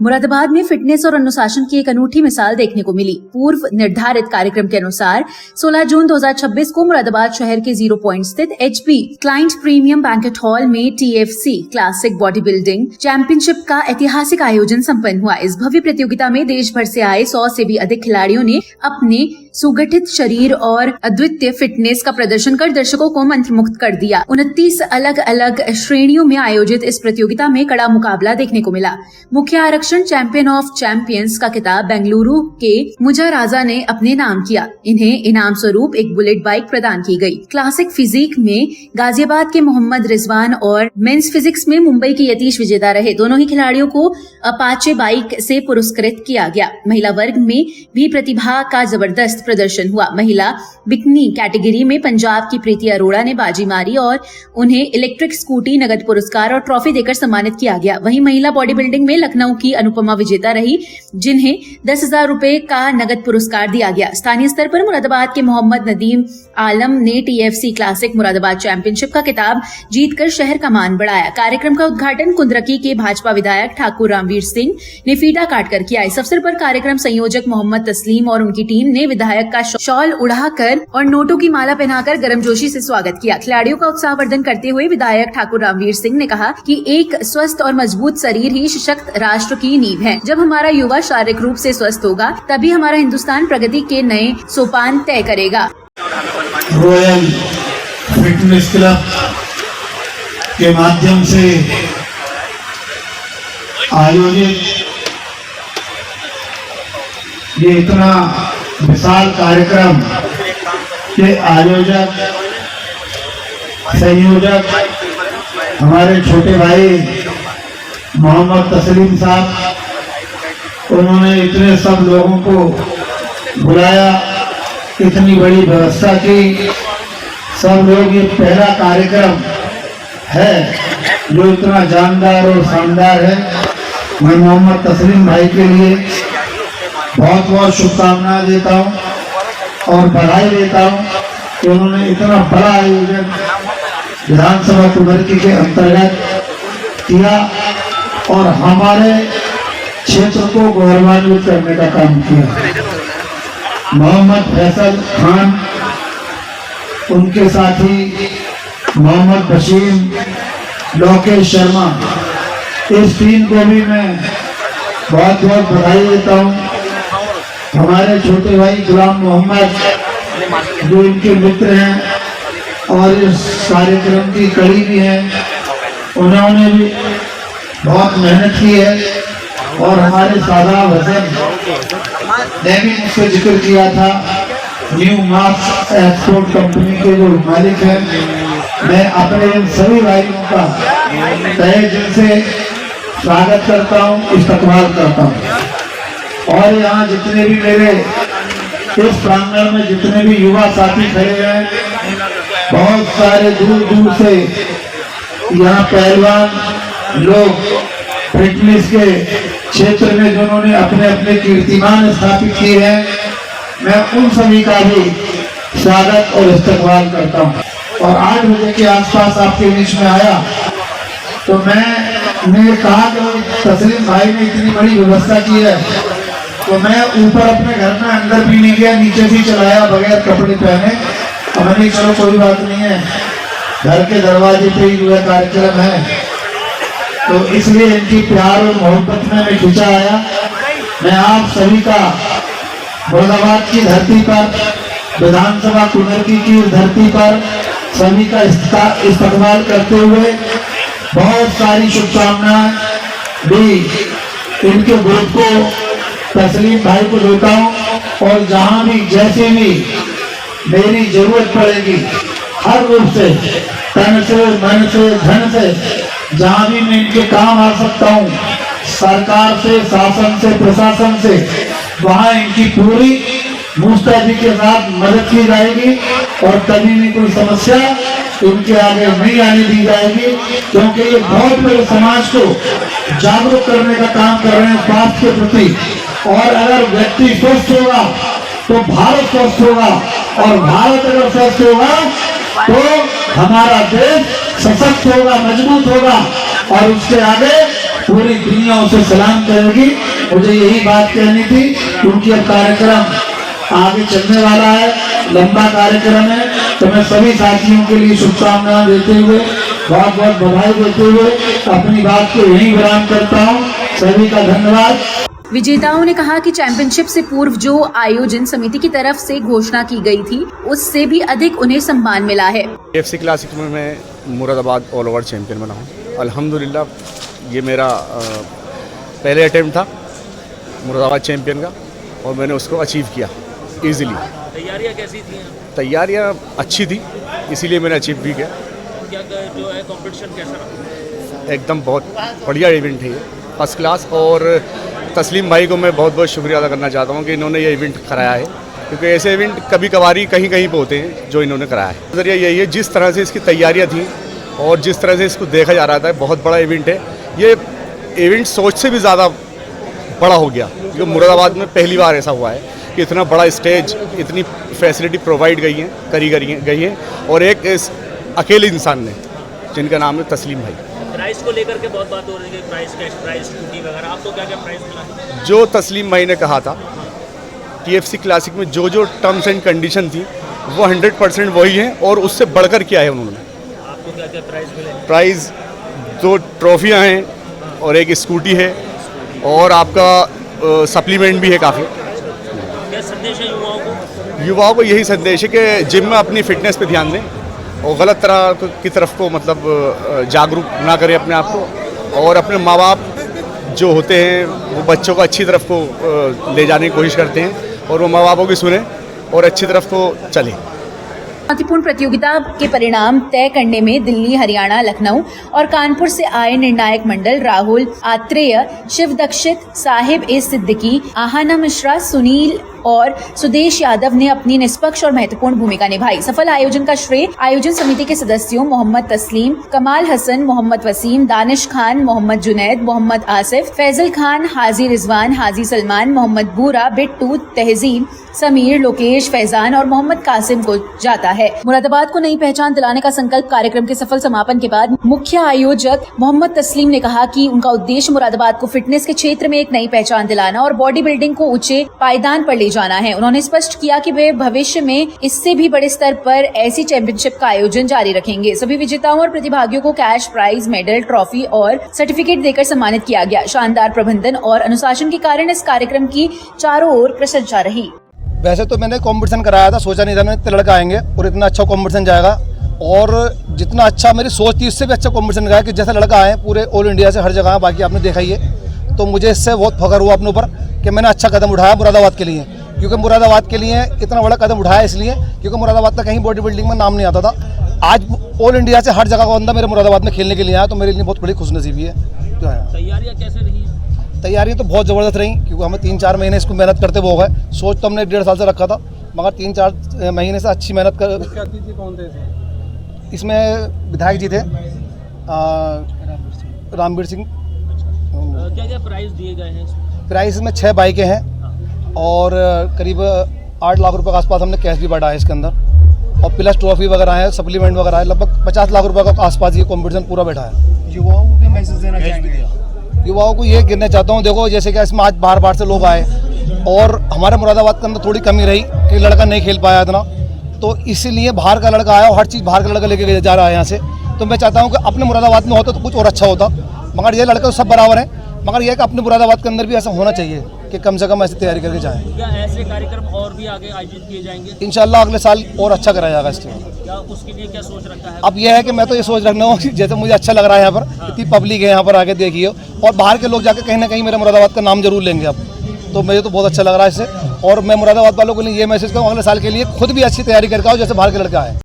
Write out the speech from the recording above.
मुरादाबाद में फिटनेस और अनुशासन की एक अनूठी मिसाल देखने को मिली। पूर्व निर्धारित कार्यक्रम के अनुसार 16 जून 2026 को मुरादाबाद शहर के 0 पॉइंट स्थित HP client premium banquet hall में TFC classic body building championship का ऐतिहासिक आयोजन संपन्न हुआ। इस भव्य प्रतियोगिता में देश भर से आए 100 से भी अधिक खिलाड़ियों ने अपने सुगठित शरीर और अद्वितीय फिटनेस का प्रदर्शन कर दर्शकों को मंत्रमुग्ध कर दिया। 29 अलग अलग श्रेणियों में आयोजित इस प्रतियोगिता में कड़ा मुकाबला देखने को मिला। मुख्य आरक्षण चैंपियन ऑफ चैंपियंस का खिताब बेंगलुरु के मुजा राजा ने अपने नाम किया। इन्हें इनाम स्वरूप एक बुलेट बाइक प्रदान की गई। क्लासिक फिजिक में गाजियाबाद के मोहम्मद रिजवान और मेंस फिजिक्स में मुंबई के यतीश विजेता रहे। दोनों ही खिलाड़ियों को अपाचे बाइक से पुरस्कृत किया गया। महिला वर्ग में भी प्रतिभा का जबरदस्त प्रदर्शन हुआ। महिला बिकनी कैटेगरी में पंजाब की प्रीति अरोड़ा ने बाजी मारी और उन्हें इलेक्ट्रिक स्कूटी, नगद पुरस्कार और ट्रॉफी देकर सम्मानित किया गया। वहीं महिला बॉडी बिल्डिंग में लखनऊ की अनुपमा विजेता रही, जिन्हें 10,000 रुपए का नगद पुरस्कार दिया गया। स्थानीय स्तर पर मुरादाबाद के मोहम्मद नदीम आलम ने TFC क्लासिक मुरादाबाद चैंपियनशिप का खिताब जीतकर शहर का मान बढ़ाया। कार्यक्रम का उद्घाटन कुंद्रकी के भाजपा विधायक ठाकुर रामवीर सिंह ने फीता काटकर किया। इस अवसर पर कार्यक्रम संयोजक मोहम्मद तस्लीम और उनकी टीम ने विधायक का शॉल उड़ाकर और नोटों की माला पहनाकर गर्मजोशी से स्वागत किया। खिलाड़ियों का उत्साहवर्धन करते हुए विधायक ठाकुर रामवीर सिंह ने कहा कि एक स्वस्थ और मजबूत शरीर ही सशक्त राष्ट्र की नींव है। जब हमारा युवा शारीरिक रूप से स्वस्थ होगा, तभी हमारा हिंदुस्तान प्रगति के नए सोपान तय करेगा। रॉयल फिटनेस क्लब के माध्यम से आयोजित ये इतना विशाल कार्यक्रम के आयोजक संयोजक हमारे छोटे भाई मोहम्मद तस्लीम साहब, उन्होंने इतने सब लोगों को बुलाया, इतनी बड़ी व्यवस्था की। सब लोग, ये पहला कार्यक्रम है जो इतना जानदार और शानदार है। मैं मोहम्मद तस्लीम भाई के लिए बहुत बहुत शुभकामनाएं देता हूं और बधाई देता हूं कि उन्होंने इतना बड़ा आयोजन विधानसभा कुंद्रकी के अंतर्गत किया और हमारे क्षेत्र को गौरवान्वित करने का काम किया। मोहम्मद फैसल खान, उनके साथी मोहम्मद बशीर, लोकेश शर्मा, इस टीम को भी मैं बहुत बहुत बधाई देता हूँ। हमारे छोटे भाई गुलाम मोहम्मद जो इनके मित्र हैं और इस कार्यक्रम की कड़ी भी हैं, उन्होंने भी बहुत मेहनत की है। और हमारे सादाब हसन ने भी मुझसे जिक्र किया था, न्यू मार्क्स एक्सपोर्ट कंपनी के जो मालिक हैं। मैं अपने इन सभी भाइयों का तहे दिल से स्वागत करता हूँ, इस्तकबाल करता हूँ। और यहाँ जितने भी मेरे इस प्रांगण में जितने भी युवा साथी खड़े हैं, बहुत सारे दूर दूर से यहाँ पहलवान लोग फिटनेस के क्षेत्र में जिन्होंने अपने अपने कीर्तिमान स्थापित किए हैं, मैं उन सभी का भी स्वागत और इस्तकबाल करता हूँ। और 8 बजे के आसपास आपके बीच में आया तो मैंने कहा कि तस्लीम भाई ने इतनी बड़ी व्यवस्था की है, तो मैं ऊपर अपने घर में अंदर भी नहीं गया, नीचे भी चलाया बगैर कपड़े पहने। अब मैंने चलो कोई बात नहीं है, घर के दरवाजे पे ही जो कार्यक्रम है, तो इसलिए इनकी प्यार और मोहब्बत में मैं खिंचा आया। मैं आप सभी का मुरादाबाद की धरती पर, विधानसभा कुंद्रकी की धरती पर सभी का इस्तकबाल करते हुए बहुत सारी शुभकामनाएं भी इनके ग्रुप को, तस्लीम भाई को देता हूँ। और जहाँ भी जैसे भी मेरी जरूरत पड़ेगी, हर रूप से, तन से, मन से, धन से, जहाँ भी मैं इनके काम आ सकता हूँ, सरकार से, शासन से, प्रशासन से, वहाँ इनकी पूरी मुस्तैदी के साथ मदद की जाएगी। और कभी भी कोई समस्या इनके आगे नहीं आने दी जाएगी, क्योंकि ये बहुत बड़े समाज को जागरूक करने का काम कर रहे हैं स्वास्थ्य के प्रति। और अगर व्यक्ति स्वस्थ होगा तो भारत स्वस्थ होगा, और भारत अगर स्वस्थ होगा तो हमारा देश सशक्त होगा, मजबूत होगा, और उसके आगे पूरी दुनिया उसे सलाम करेगी। मुझे यही बात कहनी थी, क्योंकि अब कार्यक्रम आगे चलने वाला है, लंबा कार्यक्रम है। तो मैं सभी साथियों के लिए शुभकामनाएं देते हुए, बहुत बहुत बधाई देते हुए अपनी बात को यहीं विराम करता हूँ। सभी का धन्यवाद। विजेताओं ने कहा कि चैंपियनशिप से पूर्व जो आयोजन समिति की तरफ से घोषणा की गई थी, उससे भी अधिक उन्हें सम्मान मिला है। एफसी क्लासिक में मैं मुरादाबाद ऑल ओवर चैंपियन बना हूँ। अल्हम्दुलिल्लाह ये मेरा पहले अटेम्प्ट था मुरादाबाद चैंपियन का, और मैंने उसको अचीव किया इजीली। तैयारियां कैसी थी? तैयारियां अच्छी थी, इसीलिए मैंने अचीव भी किया। क्या जो है कंपटीशन कैसा रहा? एकदम बहुत बढ़िया इवेंट है ये, फर्स्ट क्लास। और तस्लीम भाई को मैं बहुत बहुत शुक्रिया अदा करना चाहता हूँ कि इन्होंने ये इवेंट कराया है, क्योंकि ऐसे इवेंट कभी कभारी कहीं कहीं पे होते हैं जो इन्होंने कराया है। नज़रिया यही है, जिस तरह से इसकी तैयारियाँ थी और जिस तरह से इसको देखा जा रहा था, बहुत बड़ा इवेंट है ये। इवेंट सोच से भी ज़्यादा बड़ा हो गया, क्योंकि मुरादाबाद में पहली बार ऐसा हुआ है कि इतना बड़ा स्टेज, इतनी फैसिलिटी प्रोवाइड गई है और एक अकेले इंसान ने, जिनका नाम है तस्लीम भाई। प्राइस को लेकर के बहुत बात हो रही है, प्राइस कैश प्राइस स्कूटी वगैरह, आपको क्या क्या प्राइस मिला? जो तस्लीम भाई ने कहा था कि एफसी क्लासिक में जो जो टर्म्स एंड कंडीशन थी वो 100% वही है, और उससे बढ़कर किया है उन्होंने। आपको क्या क्या प्राइस मिले? प्राइज़ 2 ट्रॉफियाँ हैं और एक स्कूटी है, और आपका सप्लीमेंट भी है काफ़ी। क्या संदेश है युवाओं को? युवाओं को यही संदेश है कि जिम में अपनी फिटनेस पे ध्यान दें और गलत तरह की तरफ को मतलब जागरूक ना करें अपने आप को, और अपने माँ बाप जो होते हैं वो बच्चों को अच्छी तरफ को ले जाने की कोशिश करते हैं, और वो माँ बापों की सुने और अच्छी तरफ को चले। शांतिपूर्ण प्रतियोगिता के परिणाम तय करने में दिल्ली, हरियाणा, लखनऊ और कानपुर से आए निर्णायक मंडल राहुल आत्रेय, शिव दक्षित, साहिब ए सिद्दीकी, आहाना मिश्रा, सुनील और सुदेश यादव ने अपनी निष्पक्ष और महत्वपूर्ण भूमिका निभाई। सफल आयोजन का श्रेय आयोजन समिति के सदस्यों मोहम्मद तस्लीम, कमाल हसन, मोहम्मद वसीम, दानिश खान, मोहम्मद जुनैद, मोहम्मद आसिफ, फैजल खान, हाजी रिजवान, हाजी सलमान, मोहम्मद बूरा, बिट्टू, तहजीब, समीर, लोकेश, फैजान और मोहम्मद कासिम को जाता है। मुरादाबाद को नई पहचान दिलाने का संकल्प कार्यक्रम के सफल समापन के बाद मुख्य आयोजक मोहम्मद तस्लीम ने कहा कि उनका उद्देश्य मुरादाबाद को फिटनेस के क्षेत्र में एक नई पहचान दिलाना और बॉडी बिल्डिंग को ऊंचे पायदान पर ले जाना है। उन्होंने स्पष्ट किया कि वे भविष्य में इससे भी बड़े स्तर पर ऐसी चैंपियनशिप का आयोजन जारी रखेंगे। सभी विजेताओं और प्रतिभागियों को कैश प्राइज, मेडल, ट्रॉफी और सर्टिफिकेट देकर सम्मानित किया गया। शानदार प्रबंधन और अनुशासन के कारण इस कार्यक्रम की चारों ओर प्रशंसा रही। वैसे तो मैंने कंपटीशन कराया था, सोचा नहीं था मैं इतने लड़के आएंगे और इतना अच्छा कंपटीशन जाएगा, और जितना अच्छा मेरी सोच थी इससे भी अच्छा कंपटीशन गया कि जैसे लड़का आए पूरे ऑल इंडिया से, हर जगह, बाकी आपने देखा ही है। तो मुझे इससे बहुत फख्र हुआ अपने ऊपर कि मैंने अच्छा कदम उठाया मुरादाबाद के लिए, क्योंकि मुरादाबाद के लिए इतना बड़ा कदम उठाया इसलिए क्योंकि मुरादाबाद का कहीं बॉडी बिल्डिंग में नाम नहीं आता था। आज ऑल इंडिया से हर जगह का बंदा मेरे मुरादाबाद में खेलने के लिए आया, तो मेरे लिए बहुत बड़ी खुशनसीबी है जो है। तैयारियां कैसे रही हैं? तैयारियाँ तो बहुत ज़बरदस्त रही, क्योंकि हमें 3-4 महीने इसको मेहनत करते वो गए। सोच तो हमने 1.5 साल से रखा था, मगर 3-4 महीने से अच्छी मेहनत कर। कौन थे इसमें? विधायक जी थे, रामवीर सिंह। क्या क्या प्राइस दिए गए हैं? प्राइस में 6 बाइकें हैं और करीब 8 लाख रुपए के आसपास हमने कैश भी बढ़ाया है इसके अंदर, और प्लस ट्रॉफी वगैरह है, सप्लीमेंट वगैरह है। लगभग 50 लाख रुपए के आसपास ये कॉम्पिटिशन पूरा बैठा है। युवाओं को मैसेज देना चाहेंगे? युवाओं को ये गिरना चाहता हूँ, देखो जैसे कि इसमें आज बाहर से लोग आए और हमारे मुरादाबाद के अंदर थोड़ी कमी रही कि लड़का नहीं खेल पाया इतना, तो इसीलिए बाहर का लड़का आया और हर चीज़ बाहर का लड़का लेके जा रहा है यहाँ से। तो मैं चाहता हूँ कि अपने मुरादाबाद में होता तो कुछ और अच्छा होता, मगर ये लड़के तो सब बराबर हैं, मगर यह कि अपने मुरादाबाद के अंदर भी ऐसा होना चाहिए कि कम से कम ऐसी तैयारी करके जाएँ। क्या ऐसे कार्यक्रम और भी आगे आयोजित किए जाएंगे? इंशाल्लाह अगले साल और अच्छा कराया जाएगा इसके। क्या उसके लिए क्या सोच रखा है? अब यह है कि मैं तो ये सोच रखना हूँ जैसे मुझे अच्छा लग रहा है यहाँ पर, इतनी पब्लिक है यहाँ पर, आके देखिए, और बाहर के लोग जाके कहीं ना कहीं मेरे मुरादाबाद का नाम जरूर लेंगे अब, तो मुझे तो बहुत अच्छा लग रहा है इससे। और मैं मुरादाबाद वालों के लिए ये मैसेज करूँ, अगले साल के लिए खुद भी अच्छी तैयारी करके आओ जैसे बाहर के लड़के आए।